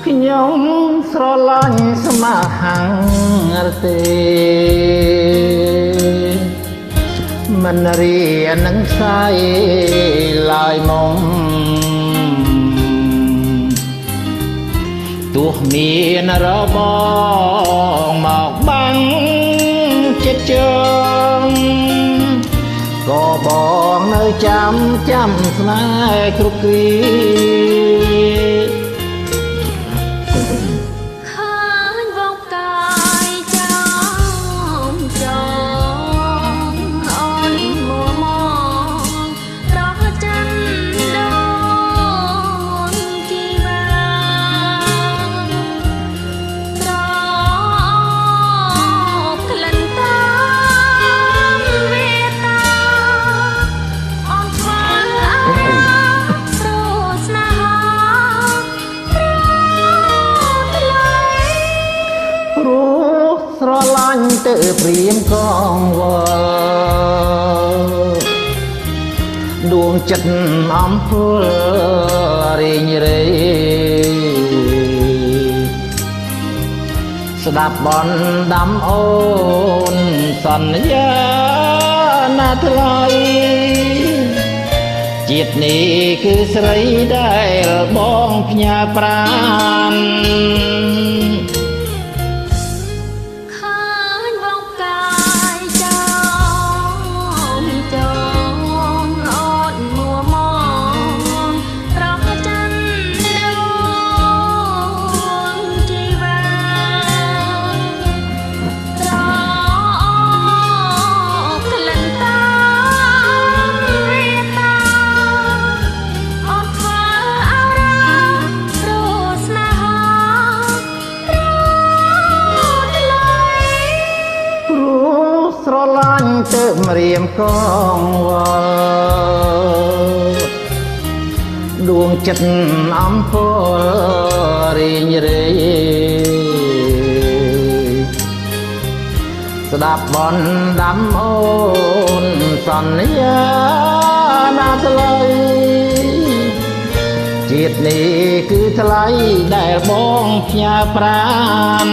ខ្ញុំស្រឡាញ់ស្មហង្រទេមិនរៀននឹងស្អីឡើយមកទោះមានរបស់មកបាំងចិត្តជើងក៏បងនៅចាំស្នេហ៍គ្រប់គ្រាស្រឡាញ់ទៅព្រៀមកងវល់ដួងចិត្តអំភលរីងរេស្ដាប់បនដាំអូនសន្យាណាថ្លៃជាតិនេះគឺស្រីដែលបងផ្ញើប្រាណស្រឡាញ់ទៅម្រាមកងវល់ដួងចិត្តអំភលរីងរេស្ដាប់បនដាំអូនសន្យាណាថ្លៃជាតិនេះគឺថ្លៃដែលបងផ្ញើប្រាណ